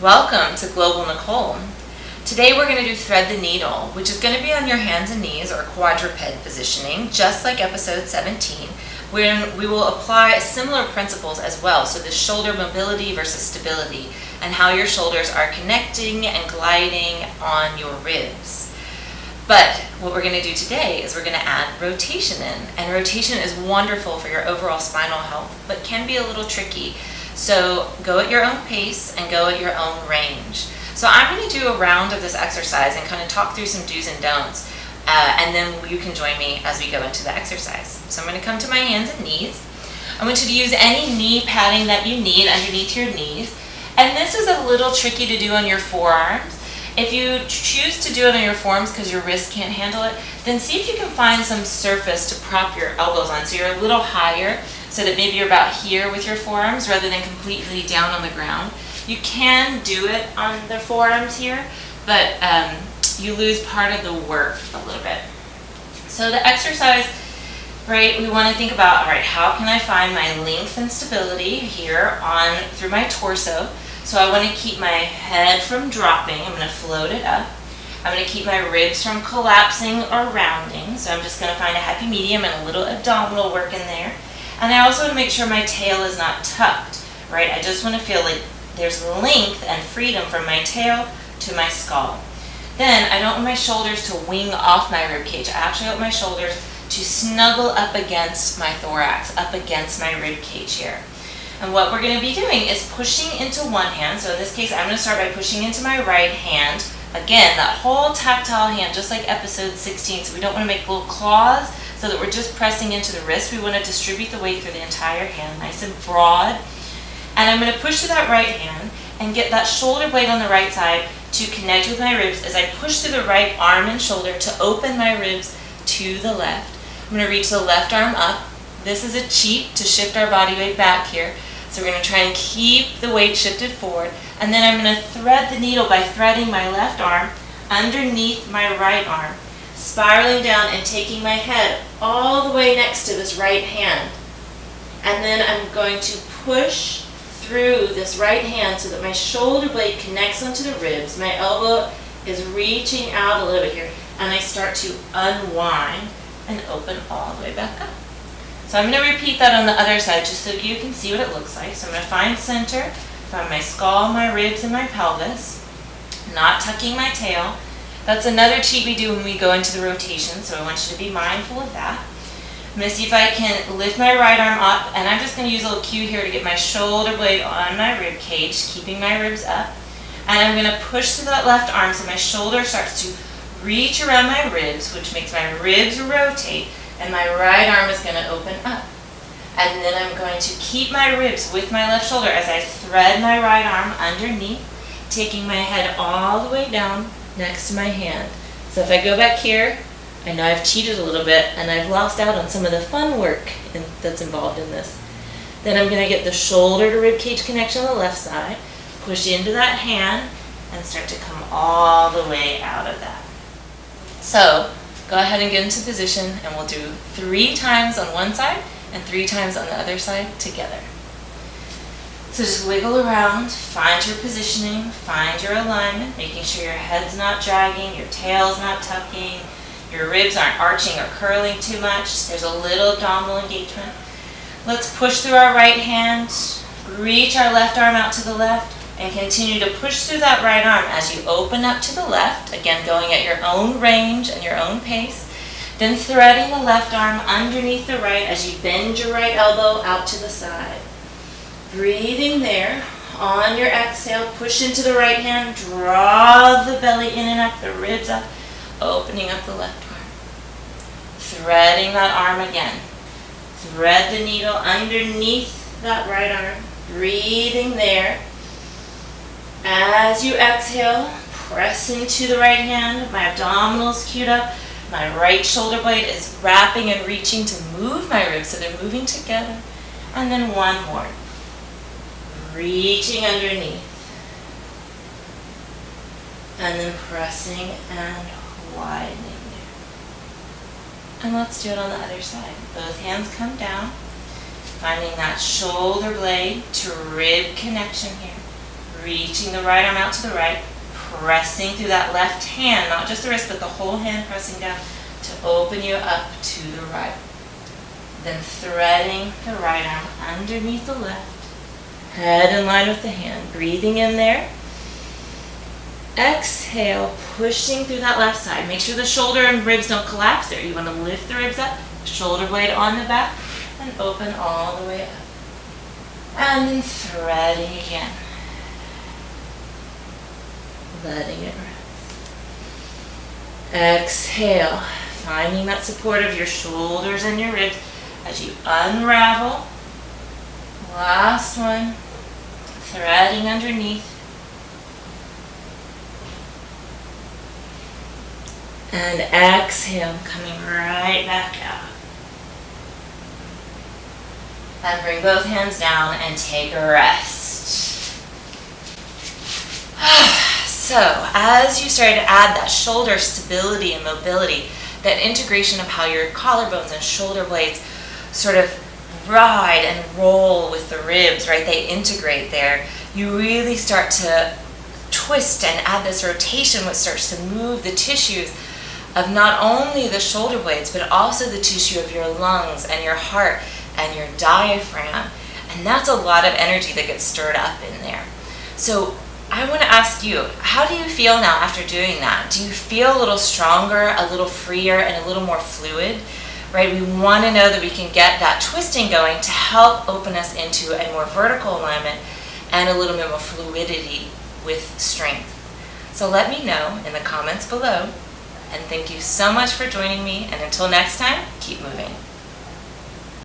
Welcome to Global Nicole. Today we're going to do thread the needle, which is going to be on your hands and knees or quadruped positioning, just like episode 17, where we will apply similar principles as well. So the shoulder mobility versus stability and how your shoulders are connecting and gliding on your ribs. But what we're going to do today is we're going to add rotation in. And rotation is wonderful for your overall spinal health, but can be a little tricky. So go at your own pace and go at your own range. So I'm going to do a round of this exercise and kind of talk through some do's and don'ts. And then you can join me as we go into the exercise. So I'm going to come to my hands and knees. I want you to use any knee padding that you need underneath your knees. And this is a little tricky to do on your forearms. If you choose to do it on your forearms because your wrist can't handle it, then see if you can find some surface to prop your elbows on so you're a little higher, so that maybe you're about here with your forearms rather than completely down on the ground. You can do it on the forearms here, but you lose part of the work a little bit. So the exercise, right, we want to think about, all right, how can I find my length and stability here on through my torso? So I want to keep my head from dropping. I'm going to float it up. I'm going to keep my ribs from collapsing or rounding. So I'm just going to find a happy medium and a little abdominal work in there. And I also want to make sure my tail is not tucked, right? I just want to feel like there's length and freedom from my tail to my skull. Then I don't want my shoulders to wing off my rib cage. I actually want my shoulders to snuggle up against my thorax, up against my rib cage here. And what we're going to be doing is pushing into one hand. So in this case, I'm going to start by pushing into my right hand. Again, that whole tactile hand, just like episode 16. So we don't want to make little claws so that we're just pressing into the wrist. We want to distribute the weight through the entire hand, nice and broad. And I'm going to push to that right hand and get that shoulder blade on the right side to connect with my ribs as I push through the right arm and shoulder to open my ribs to the left. I'm going to reach the left arm up. This is a cheat to shift our body weight back here. So we're going to try and keep the weight shifted forward. And then I'm going to thread the needle by threading my left arm underneath my right arm, spiraling down and taking my head all the way next to this right hand. And then I'm going to push through this right hand so that my shoulder blade connects onto the ribs. My elbow is reaching out a little bit here. And I start to unwind and open all the way back up. So I'm going to repeat that on the other side just so you can see what it looks like. So I'm going to find center, find my skull, my ribs, and my pelvis, not tucking my tail. That's another cheat we do when we go into the rotation, so I want you to be mindful of that. I'm going to see if I can lift my right arm up, and I'm just going to use a little cue here to get my shoulder blade on my rib cage, keeping my ribs up. And I'm going to push to that left arm so my shoulder starts to reach around my ribs, which makes my ribs rotate. And my right arm is going to open up. And then I'm going to keep my ribs with my left shoulder as I thread my right arm underneath, taking my head all the way down next to my hand. So if I go back here, I know I've cheated a little bit and I've lost out on some of the fun work that's involved in this. Then I'm going to get the shoulder to rib cage connection on the left side, push into that hand, and start to come all the way out of that. So go ahead and get into position, and we'll do 3 times on one side and 3 times on the other side together. So just wiggle around, find your positioning, find your alignment, making sure your head's not dragging, your tail's not tucking, your ribs aren't arching or curling too much. There's a little abdominal engagement. Let's push through our right hand, reach our left arm out to the left, and continue to push through that right arm as you open up to the left, again going at your own range and your own pace. Then threading the left arm underneath the right as you bend your right elbow out to the side. Breathing there. On your exhale, push into the right hand, draw the belly in and up, the ribs up, opening up the left arm. Threading that arm again. Thread the needle underneath that right arm. Breathing there. As you exhale, press into the right hand. My abdominals queued up. My right shoulder blade is wrapping and reaching to move my ribs so they're moving together. And then one more. Reaching underneath. And then pressing and widening there. And let's do it on the other side. Both hands come down. Finding that shoulder blade to rib connection here. reaching the right arm out to the right, pressing through that left hand, not just the wrist, but the whole hand pressing down to open you up to the right. Then threading the right arm underneath the left, head in line with the hand, breathing in there. Exhale, pushing through that left side. Make sure the shoulder and ribs don't collapse there. You want to lift the ribs up, shoulder blade on the back, and open all the way up. And then threading again. Letting it rest. Exhale, finding that support of your shoulders and your ribs as you unravel. Last one. Threading underneath. And exhale, coming right back out. And bring both hands down and take a rest. So, as you start to add that shoulder stability and mobility, that integration of how your collarbones and shoulder blades sort of ride and roll with the ribs, right? They integrate there. You really start to twist and add this rotation, which starts to move the tissues of not only the shoulder blades, but also the tissue of your lungs and your heart and your diaphragm. And that's a lot of energy that gets stirred up in there. So I want to ask you, how do you feel now after doing that? Do you feel a little stronger, a little freer, and a little more fluid? Right? We want to know that we can get that twisting going to help open us into a more vertical alignment and a little bit more fluidity with strength. So let me know in the comments below. And thank you so much for joining me. And until next time, keep moving.